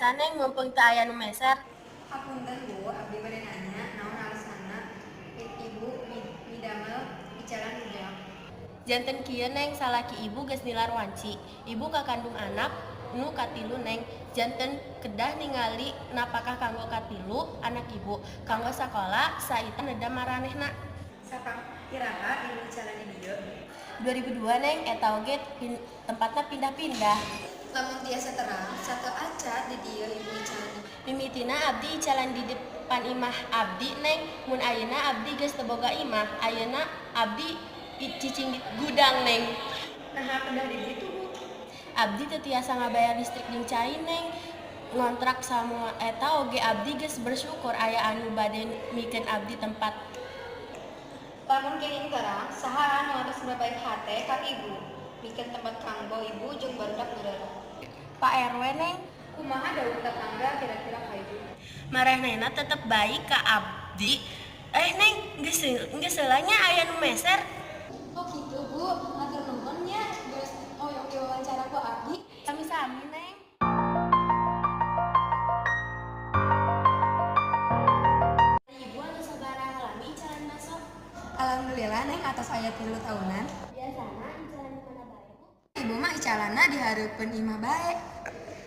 biasa neng mumpung teu aya nu meser. Hapunten Bu, abdi bade nanya naon alasanna ibu midamel bicara nu jeong. Janten kieu neng salaki ibu geus nilar wanci. Ibu kakandung anak nu katilu neng. Janten kedah ningali napakah kanggo katilu anak ibu. Kanggo sakola saita nedam maranehna. Sapang iraha ibu bicara di dieu? 2002 neng eta oge tempatna pindah-pindah. Lamun tiasa terang, satu aca di dieu ibu bicara. Mimitina abdi jalan di depan imah abdi neng. Mun ayeuna abdi geus teu boga imah. Ayeuna abdi cicing di gudang neng. Nah, kedah di ditu Bu. Abdi teu tiasa ngabayar listrik jeung cai neng. Ngontrak sama eta oge abdi geus bersyukur aya anu bade mikeun abdi tempat. Lamun kenging terang, saha anu atas baik hate ka ibu? Mikeun tempat kanggo ibu jeung barudak neureuh. Pak RW neng, Kumaha daun tetangga kira-kira ka ibu? maranehna tetep baik ka abdi. Neng, geus seulanya aya nu meser. Oh gitu Bu, matur nuhun nya geus oyong diwawancara ku abdi. Sami-sami neng. Ibu anu sabaraha lami jalan masuk? Alhamdulillah Neng atas aya 3 tahunan. Biasana jalan di mana bae Bu? Ibu mah icalana dihareupeun imah bae.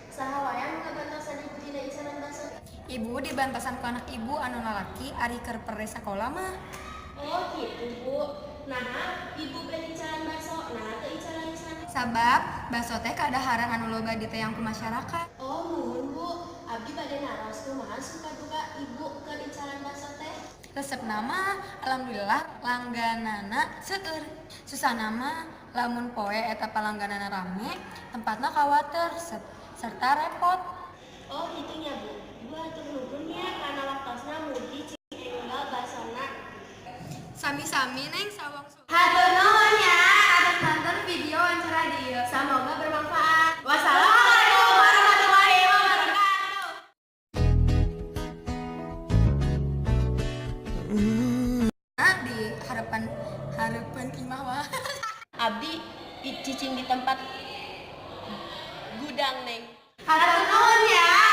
Saha wae anu ngabantosan ibu dina icanan masuk? Ibu dibantasan ku anak ibu anu lalaki ari keur perre sakola mah. Oh gitu Bu. Nah, ibu beli jalan bakso, nah teu icalan sana. Sabab bakso teh kadaharan anu loba diteyang ku masyarakat. Oh nuhun Bu, abdi bade naros kumaha suka duka ibu keur icalan bakso teh. Resep nama alhamdulillah langganana seueur. Susah nama lamun poe eta palangganana rame, tempatna kawater serta repot. Oh gitunya Bu. Ibu atur nuhun ya karena waktosna mugi cing enggal baksona. Sami-sami Neng sawang Hatur nuhun ya atas nonton video wawancara dieu. Semoga bermanfaat. Wassalamualaikum warahmatullahi wabarakatuh. di harapan imah wah. Abdi cicing di tempat gudang neng. Hatur nuhun ya.